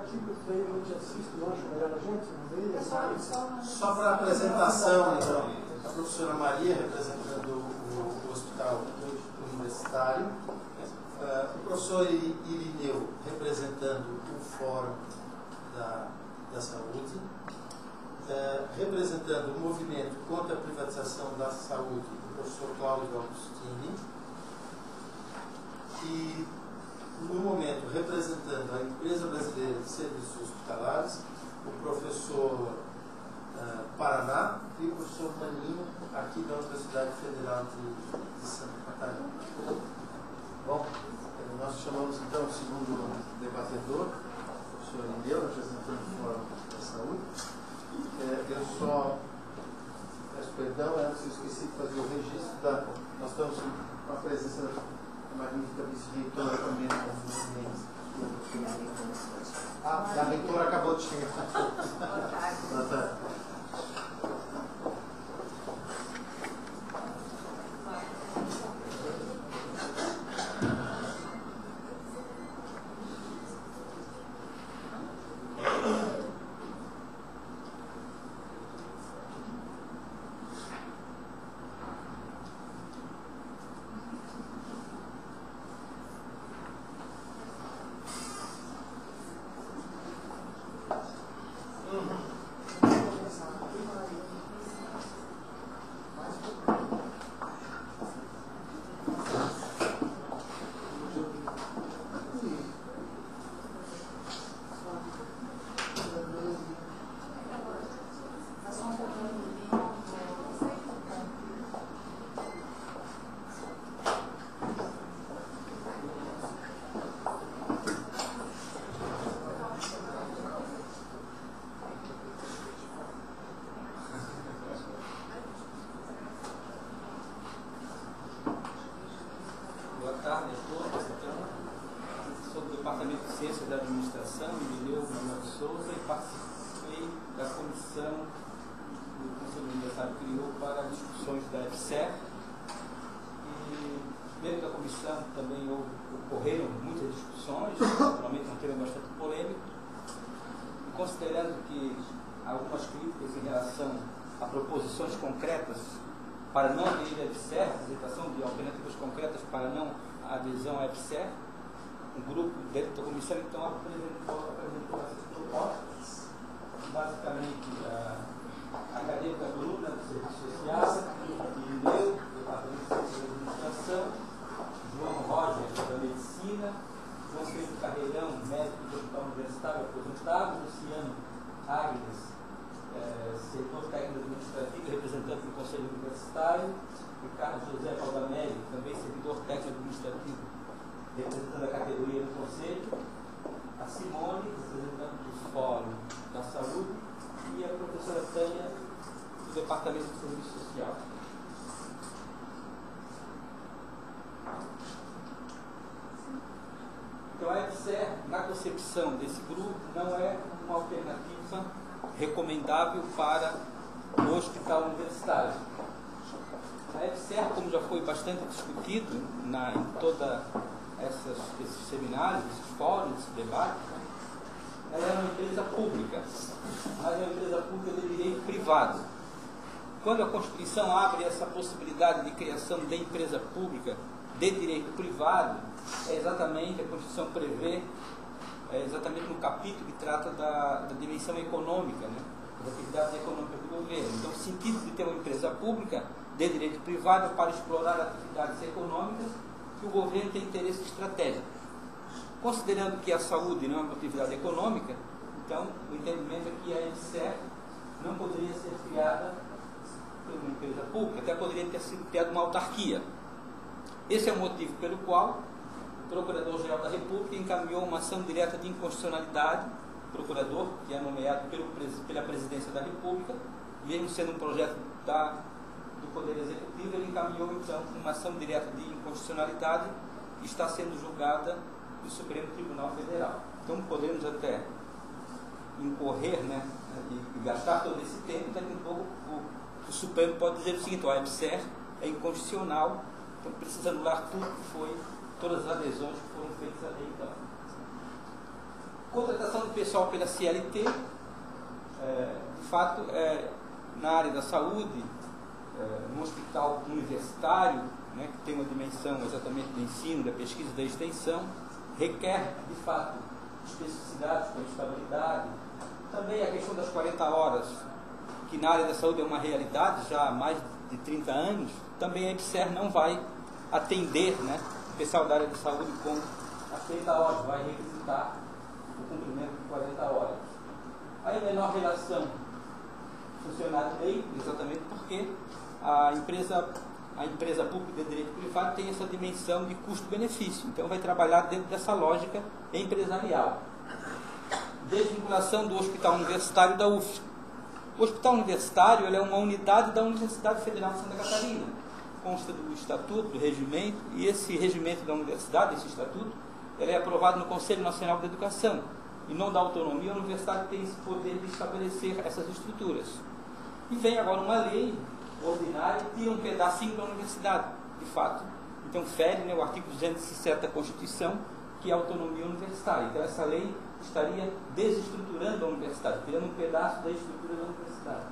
artigo feio, a gente assiste, eu acho melhor a gente, não vê? Só para a apresentação, então, a professora Maria, representando o Hospital Universitário, o professor Irineu, representando o Fórum da Saúde, representando o movimento contra a privatização da saúde, o professor Cláudio Agostini, e, no momento, representando a Empresa Brasileira de Serviços Hospitalares, o professor Paraná e o professor Maninho, aqui da Universidade Federal de Santa Catarina. Bom, nós chamamos então o segundo debatedor, o professor Irineu, representando o Fórum da Saúde. Eu só peço perdão, antes eu esqueci de fazer o registro nós estamos com a presença da magnífica vice-reitora também dos movimentos. A reitora acabou de chegar. Boa tarde. Ocorreram muitas discussões, naturalmente um tema bastante polêmico, considerando que algumas críticas em relação a proposições concretas para não aderir à EBSER, apresentação de alternativas concretas para não adesão à EBSER, um grupo dentro da comissão então apresentou essas propostas, basicamente a acadêmica Bruna do Serviço Social, Irineu, do Departamento de Ciência da Administração, João Roger, da Medicina, João Pedro Carreirão, médico do Hospital Universitário aposentado, Luciano Agnes, setor técnico administrativo, representante do Conselho Universitário, Ricardo José Valdamelli, também servidor técnico administrativo, representando a categoria do Conselho, a Simone, representante do Fórum da Saúde, e a professora Tânia, do Departamento de Serviço Social. Então, a EBSER, na concepção desse grupo, não é uma alternativa recomendável para o hospital universitário. A EBSER, como já foi bastante discutido em todos esses seminários, esses fóruns, esses debates, ela é uma empresa pública, mas é uma empresa pública de direito privado. Quando a Constituição abre essa possibilidade de criação de empresa pública de direito privado, exatamente, a Constituição prevê, exatamente no capítulo que trata da dimensão econômica, né, das atividades econômicas do governo. Então, o sentido de ter uma empresa pública de direito privado é para explorar atividades econômicas que o governo tem interesse estratégico. Considerando que a saúde não é uma atividade econômica, então, o entendimento é que a EBSER não poderia ser criada por uma empresa pública, até poderia ter sido criada uma autarquia. Esse é o motivo pelo qual o Procurador-Geral da República encaminhou uma ação direta de inconstitucionalidade, procurador, que é nomeado pela Presidência da República, mesmo sendo um projeto do Poder Executivo, ele encaminhou então uma ação direta de inconstitucionalidade que está sendo julgada no Supremo Tribunal Federal. Então podemos até incorrer, né, e gastar todo esse tempo, daqui a pouco o Supremo pode dizer o seguinte: a EBSER é inconstitucional, então precisa anular tudo que foi, todas as adesões que foram feitas até então. Contratação do pessoal pela CLT, de fato, na área da saúde, num hospital universitário, né, que tem uma dimensão exatamente do ensino, da pesquisa e da extensão, requer, de fato, especificidades, estabilidade. Também a questão das 40 horas, que na área da saúde é uma realidade já há mais de 30 anos, também a EBSER não vai atender, né, o pessoal da área de saúde com as 30 horas, vai requisitar o cumprimento de 40 horas. Aí, menor relação funcionário-lei, exatamente porque a empresa pública de direito privado tem essa dimensão de custo-benefício, então vai trabalhar dentro dessa lógica empresarial. Desvinculação do Hospital Universitário da UFSC. O Hospital Universitário é uma unidade da Universidade Federal de Santa Catarina, consta do estatuto, do regimento, e esse regimento da universidade, esse estatuto, ele é aprovado no Conselho Nacional de Educação, e não dá autonomia. A universidade tem esse poder de estabelecer essas estruturas. E vem agora uma lei ordinária que tira um pedacinho da universidade, de fato. Então fere, né, o artigo 207 da Constituição, que é a autonomia universitária. Então essa lei estaria desestruturando a universidade, tirando um pedaço da estrutura da universidade.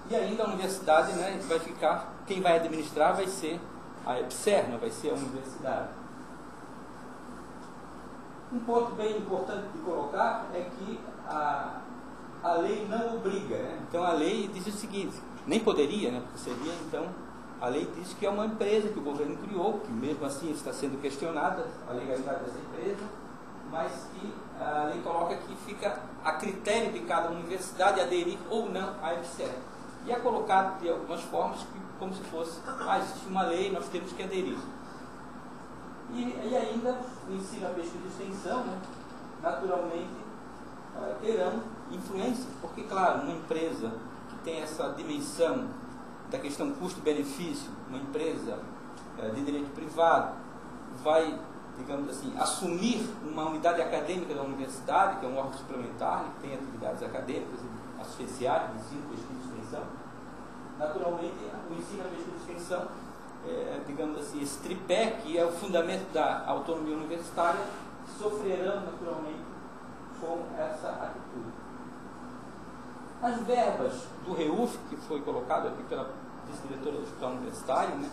E ainda a universidade, né, vai ficar, quem vai administrar vai ser a EBSER, não vai ser a universidade. Um ponto bem importante de colocar é que a lei não obriga, né? Então a lei diz o seguinte, nem poderia, né, porque seria, então, a lei diz que é uma empresa que o governo criou, que mesmo assim está sendo questionada a legalidade dessa empresa, mas que a lei coloca que fica a critério de cada universidade aderir ou não à EBSER. E é colocado de algumas formas como se fosse, existe uma lei, nós temos que aderir. E ainda o ensino, a pesquisa e extensão, né, naturalmente terão influência, porque, claro, uma empresa que tem essa dimensão da questão custo-benefício, uma empresa de direito privado, vai, digamos assim, assumir uma unidade acadêmica da universidade, que é um órgão suplementar, que tem atividades acadêmicas, assistenciais, de ensino, pesquisa e extensão. Naturalmente, o ensino, a pesquisa e extensão, digamos assim, esse tripé, que é o fundamento da autonomia universitária, sofrerão naturalmente com essa atitude. As verbas do REUF, que foi colocado aqui pela vice-diretora do Hospital Universitário, né?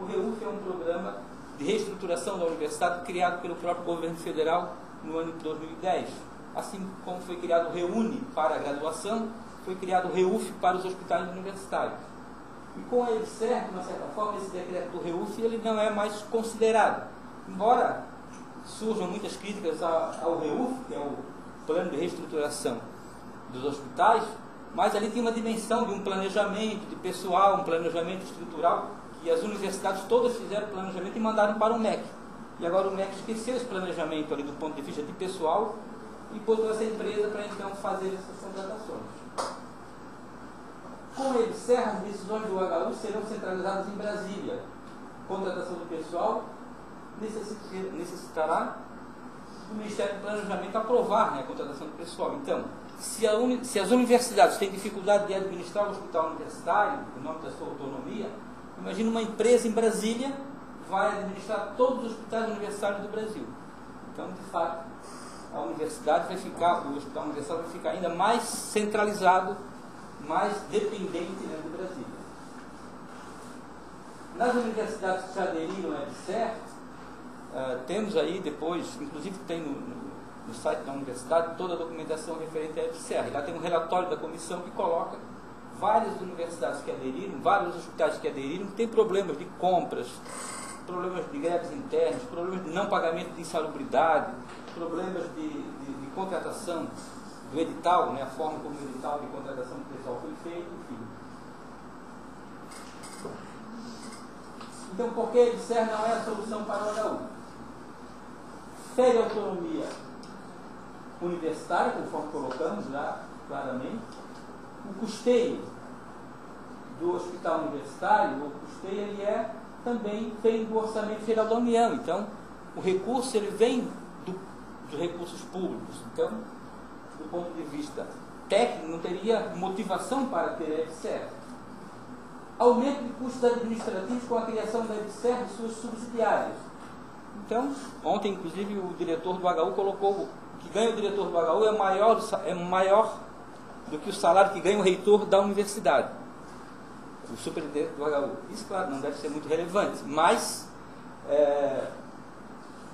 O REUF é um programa de reestruturação da universidade criado pelo próprio governo federal no ano de 2010. Assim como foi criado o REUNI para a graduação, foi criado o REUF para os hospitais universitários. E com a EBSER, de uma certa forma, esse decreto do REUF ele não é mais considerado. Embora surjam muitas críticas ao REUF, que é o plano de reestruturação dos hospitais, mas ali tem uma dimensão de um planejamento de pessoal, um planejamento estrutural, que as universidades todas fizeram planejamento e mandaram para o MEC. E agora o MEC esqueceu esse planejamento ali do ponto de vista de pessoal e botou essa empresa para então fazer essas contratações. Com a EBSER, as decisões do HU serão centralizadas em Brasília. Contratação do pessoal necessitará do Ministério do Planejamento aprovar, né, a contratação do pessoal. Então, se as universidades têm dificuldade de administrar o hospital universitário, em nome da sua autonomia, imagina uma empresa em Brasília vai administrar todos os hospitais universitários do Brasil. Então, de fato, a universidade vai ficar, o hospital universitário vai ficar ainda mais centralizado, mais dependente, né, do Brasil. Nas universidades que já aderiram à EBSER, temos aí depois, inclusive tem no site da universidade, toda a documentação referente à EBSER. Lá tem um relatório da comissão que coloca várias universidades que aderiram, vários hospitais que aderiram, tem problemas de compras, problemas de greves internas, problemas de não pagamento de insalubridade, problemas de contratação do edital, né, a forma como o edital de contratação do pessoal foi feito, enfim. Então, por que a EBSER não é a solução para o HU? Fere a autonomia universitária, conforme colocamos lá claramente. O custeio do hospital universitário, o custeio ele também vem do orçamento federal da União. Então, o recurso ele vem dos recursos públicos. Então, do ponto de vista técnico, não teria motivação para ter a EBSER. Aumento de custos administrativos com a criação da EBSER e suas subsidiárias. Então, ontem, inclusive, o diretor do HU colocou que ganha o diretor do HU é maior do que o salário que ganha o reitor da universidade, o superintendente do HU. Isso, claro, não deve ser muito relevante, mas é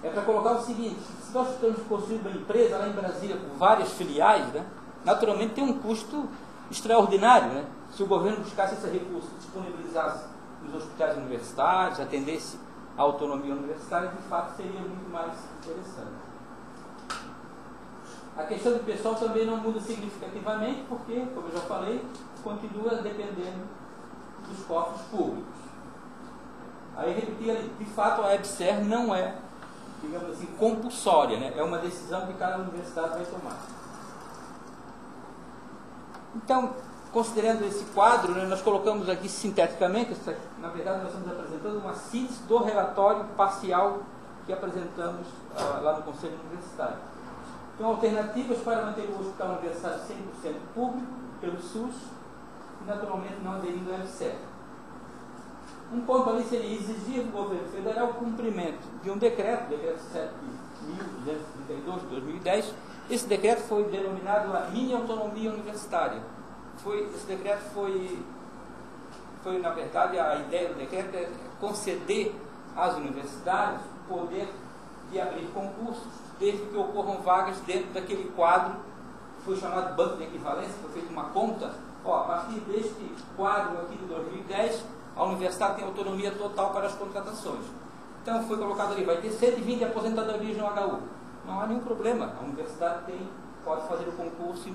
para colocar o seguinte: se nós estamos construindo uma empresa lá em Brasília com várias filiais, né, naturalmente tem um custo extraordinário, né? Se o governo buscasse esse recurso, disponibilizasse nos hospitais universitários, atendesse a autonomia universitária, de fato seria muito mais interessante. A questão do pessoal também não muda significativamente, porque, como eu já falei, continua dependendo dos cofres públicos. Aí repetir ali, de fato a EBSER não é, digamos assim, compulsória, né? É uma decisão que cada universidade vai tomar. Então, considerando esse quadro, né, nós colocamos aqui sinteticamente, na verdade nós estamos apresentando uma síntese do relatório parcial que apresentamos lá no Conselho Universitário. Então, alternativas para manter o hospital universitário 100% público, pelo SUS, e naturalmente não aderindo ao EBSER. Um ponto ali seria exigir do governo federal o cumprimento de um decreto 7.232 de 2010. Esse decreto foi denominado a mini-autonomia universitária. Esse decreto foi, na verdade, a ideia do decreto é conceder às universidades o poder de abrir concursos, desde que ocorram vagas dentro daquele quadro que foi chamado banco de equivalência, foi feita uma conta. A partir deste quadro aqui de 2010, a universidade tem autonomia total para as contratações. Então foi colocado ali, vai ter 120 aposentadorias no HU. Não há nenhum problema, a universidade pode fazer o concurso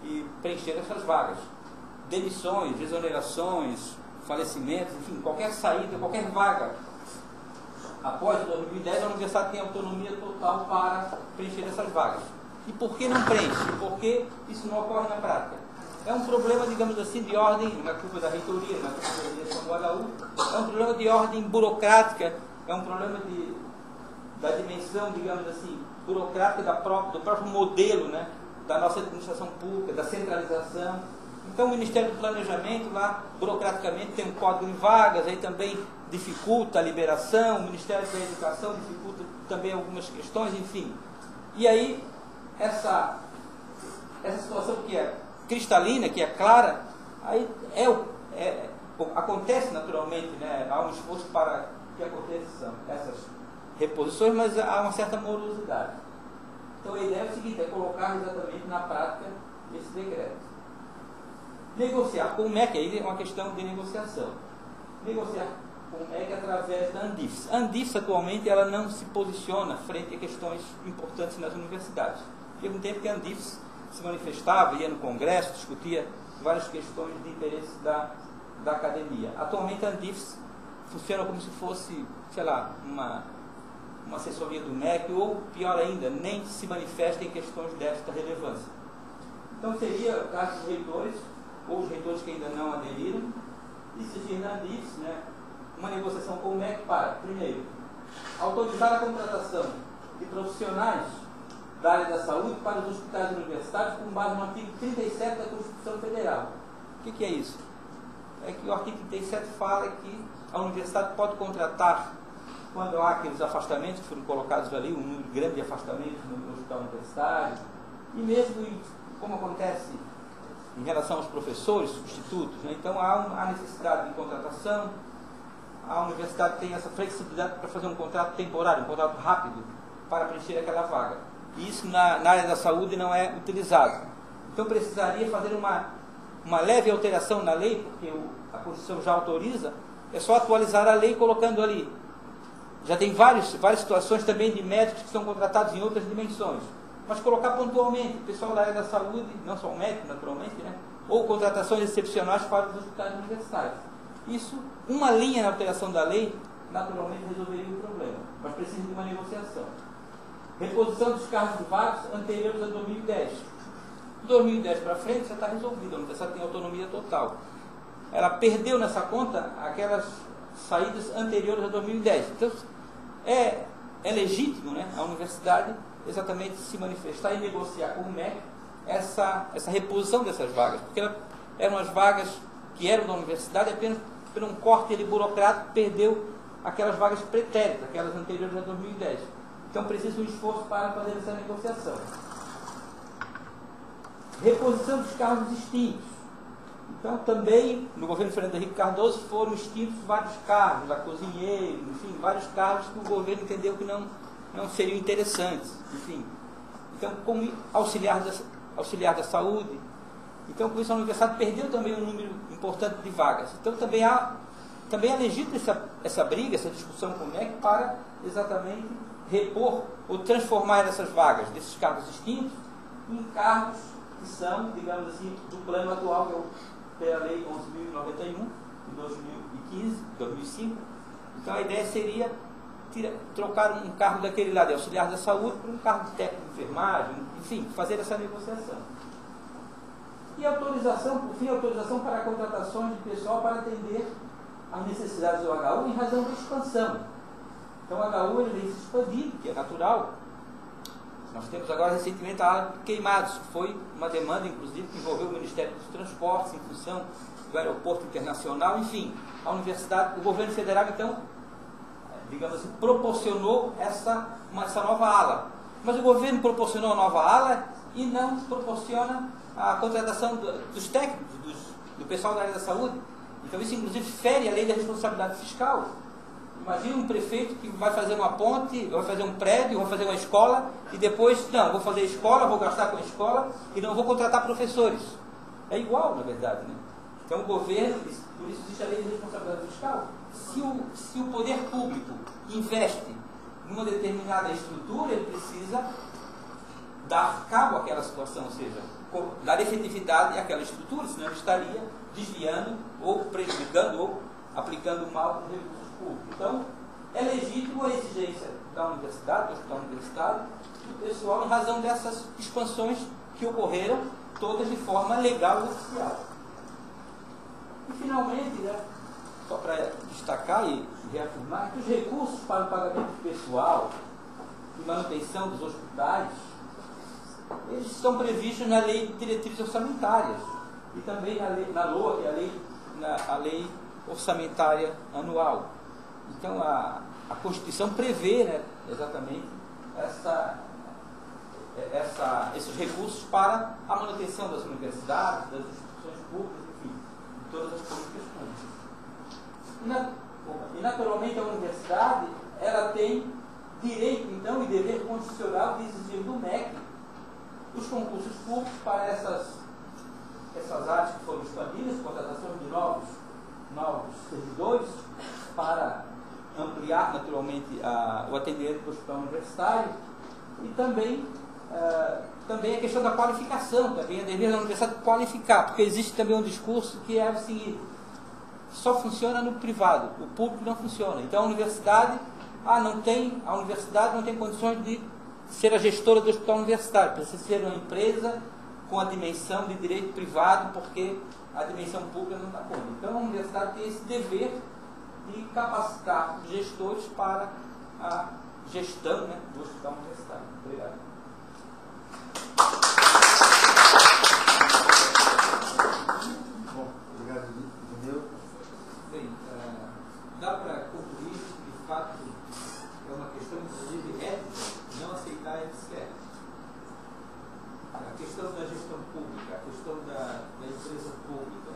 e preencher essas vagas. Demissões, exonerações, falecimentos, enfim, qualquer saída, qualquer vaga. Após 2010, a universidade tem autonomia total para preencher essas vagas. E por que não preenche? Porque isso não ocorre na prática. É um problema, digamos assim, de ordem, na culpa da reitoria, na culpa da direção do HU, é um problema de ordem burocrática, é um problema da dimensão, digamos assim, burocrática do próprio modelo, né, da nossa administração pública, da centralização. Então o Ministério do Planejamento lá, burocraticamente, tem um código de vagas, aí também dificulta a liberação, o Ministério da Educação dificulta também algumas questões, enfim. E aí, essa situação que é cristalina, que é clara, aí acontece naturalmente, né, há um esforço para que aconteçam essas reposições, mas há uma certa morosidade. Então a ideia é o seguinte, é colocar exatamente na prática esse decreto. Negociar com o MEC, aí é uma questão de negociação. Negociar com o MEC através da Andifes. A Andifes atualmente ela não se posiciona frente a questões importantes nas universidades. Teve um tempo que a Andifes se manifestava, ia no Congresso, discutia várias questões de interesse da academia. Atualmente a Andifes funciona como se fosse, sei lá, uma assessoria do MEC, ou pior ainda, nem se manifesta em questões desta relevância. Então seria o caso dos reitores, ou os reitores que ainda não aderiram, exigir na Andifes, né, uma negociação com o MEC para, primeiro, autorizar a contratação de profissionais da área da saúde para os hospitais universitários com base no artigo 37 da Constituição Federal. O que é isso? É que o artigo 37 fala que a universidade pode contratar, quando há aqueles afastamentos que foram colocados ali, um número grande de afastamentos no hospital universitário, e mesmo como acontece em relação aos professores, substitutos, né? Então há necessidade de contratação, a universidade tem essa flexibilidade para fazer um contrato temporário, um contrato rápido, para preencher aquela vaga. E isso na área da saúde não é utilizado. Então precisaria fazer uma leve alteração na lei, porque a Constituição já autoriza, é só atualizar a lei colocando ali. Já tem várias situações também de médicos que são contratados em outras dimensões. Mas colocar pontualmente o pessoal da área da saúde, não só o médico naturalmente, né? Ou contratações excepcionais para os hospitais universitários. Isso, uma linha na alteração da lei, naturalmente resolveria o problema, mas precisa de uma negociação. Reposição dos cargos vagos anteriores a 2010. De 2010 para frente já está resolvido, a universidade tem autonomia total. Ela perdeu nessa conta aquelas saídas anteriores a 2010. Então, é legítimo, né, a universidade exatamente se manifestar e negociar com o MEC essa reposição dessas vagas, porque eram as vagas que eram da universidade, apenas por um corte burocrático perdeu aquelas vagas pretéritas, aquelas anteriores a 2010. Então precisa um esforço para fazer essa negociação. Reposição dos cargos extintos. Então também no governo Fernando Henrique Cardoso foram extintos vários cargos, a cozinheiro, enfim, vários cargos que o governo entendeu que não seriam interessantes, enfim. Então, como auxiliar da saúde, então com isso a universidade perdeu também um número importante de vagas. Então também é legítima essa briga, essa discussão com o MEC para exatamente repor ou transformar essas vagas desses cargos extintos em cargos que são, digamos assim, do plano atual, que é pela Lei 11.091, de 2005. Então a ideia seria trocar um cargo daquele lá de auxiliar da saúde por um cargo de técnico de enfermagem, enfim, fazer essa negociação. E autorização, por fim, autorização para contratações de pessoal para atender às necessidades do HU em razão da expansão. Então o HU ele vem se expandindo, que é natural. Nós temos agora recentemente a área de queimados, que foi uma demanda, inclusive, que envolveu o Ministério dos Transportes em função do aeroporto internacional, enfim, a universidade, o governo federal, então, digamos assim, proporcionou essa nova ala. Mas o governo proporcionou a nova ala e não proporciona a contratação dos técnicos, do pessoal da área da saúde. Então isso, inclusive, fere a lei da responsabilidade fiscal. Imagina um prefeito que vai fazer uma ponte, vai fazer um prédio, vai fazer uma escola, e depois, não, vou fazer escola, vou gastar com a escola, e não vou contratar professores. É igual, na verdade, né? Então o governo, por isso existe a lei de responsabilidade fiscal. Se o poder público investe numa determinada estrutura, ele precisa dar cabo àquela situação, ou seja, dar efetividade àquela estrutura, senão ele estaria desviando, ou prejudicando, ou aplicando mal os recursos públicos. Então, é legítimo a exigência da universidade, do hospital universitário, do pessoal, em razão dessas expansões que ocorreram, todas de forma legal e oficial. E, finalmente, né, só para destacar e reafirmar, que os recursos para o pagamento pessoal e manutenção dos hospitais, eles estão previstos na Lei de Diretrizes Orçamentárias e também na LOA, que é a lei orçamentária anual. Então, a Constituição prevê, né, exatamente esses recursos para a manutenção das universidades, das instituições públicas, enfim, de todas as políticas públicas. E, naturalmente, a universidade ela tem direito, então, e dever constitucional de exigir do MEC os concursos públicos para essas áreas que foram expandidas, contratação de novos servidores, para ampliar, naturalmente, o atendimento do hospital universitário, e também a questão da qualificação, também é dever da universidade qualificar, porque existe também um discurso que é o seguinte: só funciona no privado, o público não funciona. Então a universidade não tem condições de ser a gestora do hospital universitário, precisa ser uma empresa com a dimensão de direito privado, porque a dimensão pública não está conta. Então a universidade tem esse dever de capacitar gestores para a gestão, né, do hospital universitário. Obrigado. Bom, obrigado, Lineu. Bem, dá para concluir que, de fato, é uma questão, inclusive, ética, não aceitar a FCE. A questão da gestão pública, a questão da empresa pública,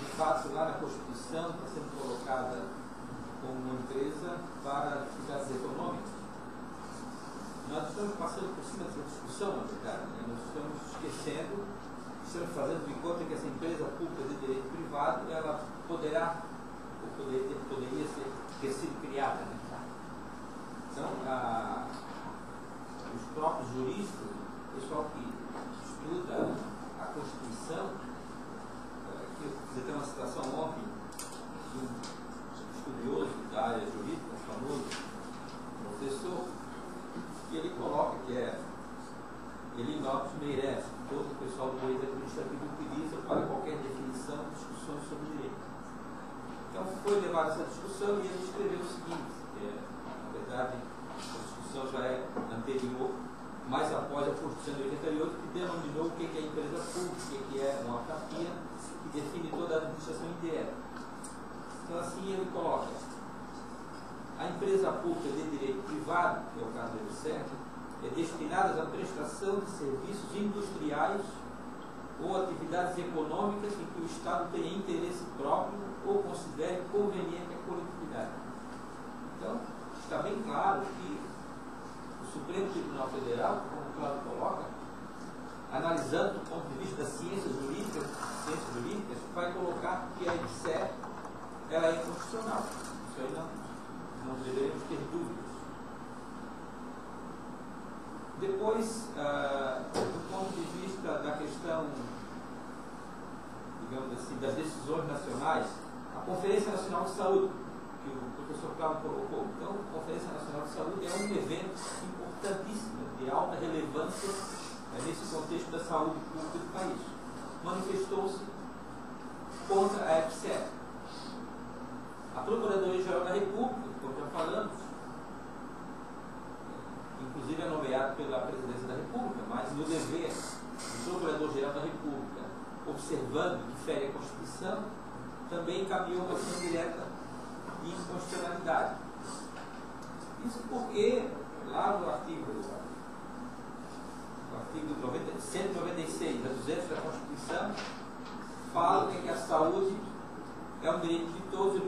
de fato, lá na Constituição está sendo colocada como uma empresa para atividades econômicas. Nós estamos passando por cima dessa discussão, na verdade, né? Nós estamos esquecendo, estamos fazendo de conta que essa empresa pública de direito privado, ela poderia ter sido criada, né? Então, os próprios juristas, o pessoal que estuda a Constituição, você tem uma citação ontem de um estudioso da área jurídica, famoso professor, que ele coloca que é Elinopes Meirelles, que todo o pessoal do direito administrativo utiliza para qualquer definição de discussões sobre direito. Então foi levada essa discussão e ele escreveu o seguinte, na verdade a discussão já é anterior, mas após a Constituição de 88, que denominou o que é empresa pública, o que é uma autarquia, que define toda a administração inteira. Então assim ele coloca: a empresa pública de direito privado, que é o caso do EBSER, é destinada à prestação de serviços industriais ou atividades econômicas em que o Estado tenha interesse próprio ou considere conveniente a coletividade. Então, está bem claro que o Supremo Tribunal Federal, como o Cláudio coloca, analisando do ponto de vista das ciências jurídicas, vai colocar que a EBSER ela é inconstitucional. Isso aí não deveremos ter dúvidas. Depois, do ponto de vista da questão, digamos assim, das decisões nacionais, a Conferência Nacional de Saúde, que o professor Cláudio colocou. Então, a Conferência Nacional de Saúde é um evento importantíssimo, de alta relevância nesse contexto da saúde pública do país. Manifestou-se contra a EBSER. A Procuradoria-Geral da República, como já falamos, inclusive é nomeado pela Presidência da República, mas no dever do Procurador-Geral da República, observando que fere a Constituição, também encaminhou uma ação direta de inconstitucionalidade. Isso porque, lá no artigo 196 a 200 da Constituição, fala que a saúde é um direito de todos e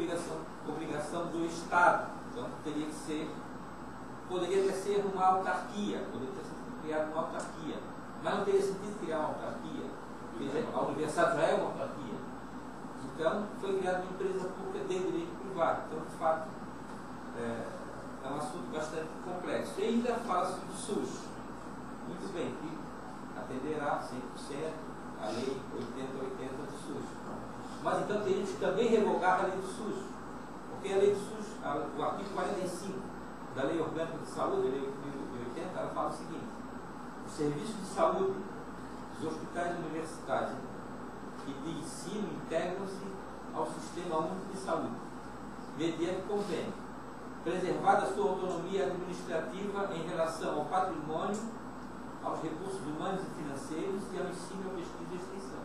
obrigação do Estado. Então, poderia até ser uma autarquia, poderia ter sido criada uma autarquia, mas não teria sentido criar uma autarquia, porque a universidade já é uma autarquia. Então, foi criada uma empresa pública de direito privado. Então, de fato, é um assunto bastante complexo. E ainda fala-se do SUS. Muito bem, que atenderá 100% a lei 8080 do SUS. Mas então teríamos que também revogar a lei do SUS, porque a lei do SUS, o artigo 45 da Lei Orgânica de Saúde, a lei 8080, ela fala o seguinte: os serviços de saúde dos hospitais universitários e de ensino integram-se ao Sistema Único de Saúde, mediante convênio, preservada a sua autonomia administrativa em relação ao patrimônio, aos recursos humanos e financeiros e ao ensino, à pesquisa e extensão.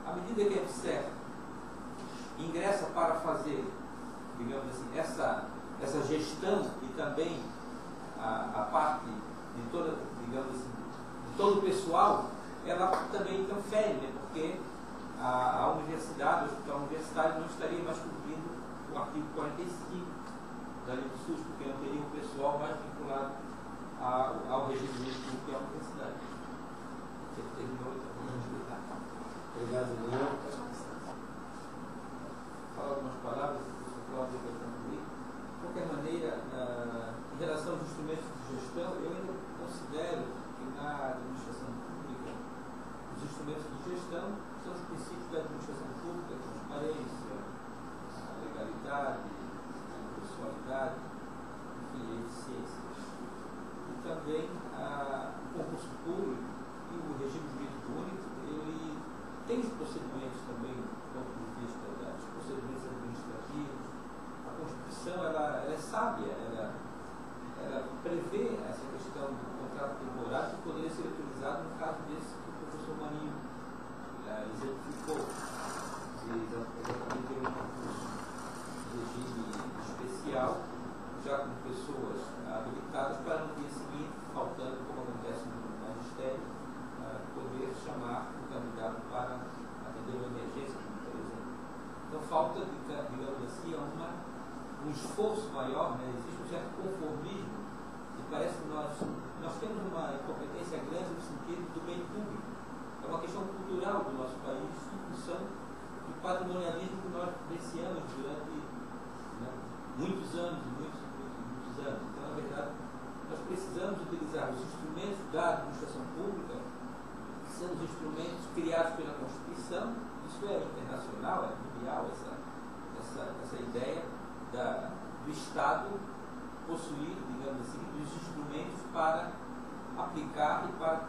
À medida que a EBSER ingressa para fazer, digamos assim, essa gestão e também a parte de toda, digamos assim, de todo o pessoal, ela também interfere, né? Porque a universidade, o hospital universitário não estaria mais cumprindo o artigo 45 da lei do SUS, porque não teria um pessoal mais vinculado ao regime público e à universidade. Você terminou, então vamos explicar. Obrigado, Leão. Falar algumas palavras, professor Cláudio, para concluir. De qualquer maneira, em relação aos instrumentos de gestão, eu ainda considero que na administração pública, os instrumentos de gestão são os princípios da administração pública, a transparência, a legalidade, a impessoalidade, enfim, a eficiência. E também o concurso público e o regime jurídico único, ele tem os procedimentos também, do ponto de vista dos procedimentos administrativos. A Constituição ela é sábia, ela prevê essa questão do contrato temporário que poderia ser utilizado no caso desse que o professor Maninho exemplificou, de ter um concurso de regime especial, já com pessoas habilitadas para no dia seguinte, faltando, como acontece no magistério, poder chamar o candidato para atender uma emergência, por exemplo. Então falta, digamos assim, um esforço maior, né? Existe um certo conformismo e parece que nós temos uma incompetência grande no sentido do bem público. É uma questão cultural do nosso país em função do patrimonialismo que nós vivenciamos durante muitos anos e muitos anos. Então, na verdade, nós precisamos utilizar os instrumentos da administração pública, que são os instrumentos criados pela Constituição. Isso é internacional, é mundial, essa ideia do Estado possuir, digamos assim, os instrumentos para aplicar e para,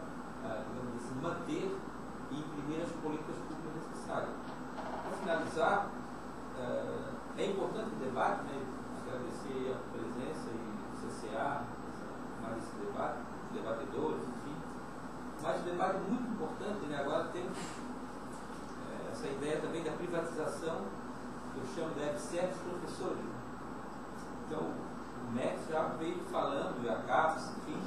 digamos assim, manter e imprimir as políticas públicas necessárias. Para finalizar, é importante o debate, né? Agradecer a presença e o CCA, mais esse debate, os debatedores, enfim. Mas o debate é muito importante, né? Agora temos essa ideia também da privatização, que eu chamo da EBSER dos professores. Então, o MEC já veio falando, e a CAPES, enfim,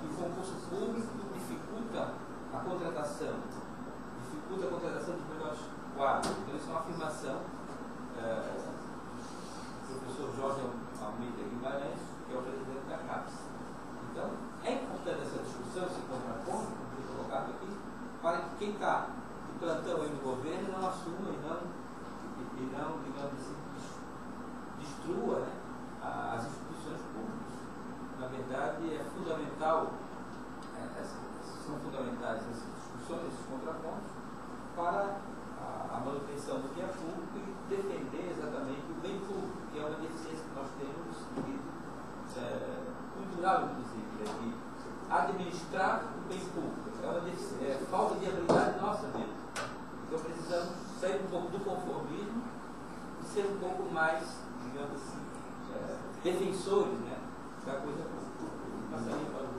que o concurso público dificulta a contratação de melhores quadros. Então, isso é uma afirmação do professor Jorge Almeida Guimarães, que é o presidente da CAPES. Então, é importante essa discussão, esse contraponto, como foi colocado aqui, para que quem está de plantão aí no governo não assuma e não digamos assim, destrua, né, as instituições públicas. Na verdade, é fundamental, são fundamentais essas discussões, esses contrapontos, para a manutenção do que é público e defender exatamente o bem público, que é uma deficiência que nós temos no sentido cultural, inclusive, de administrar o bem público. É uma falta de habilidade nossa mesmo. Então precisamos sair um pouco do conformismo e ser um pouco mais, digamos assim, defensores, né, da coisa pública. Passaria para o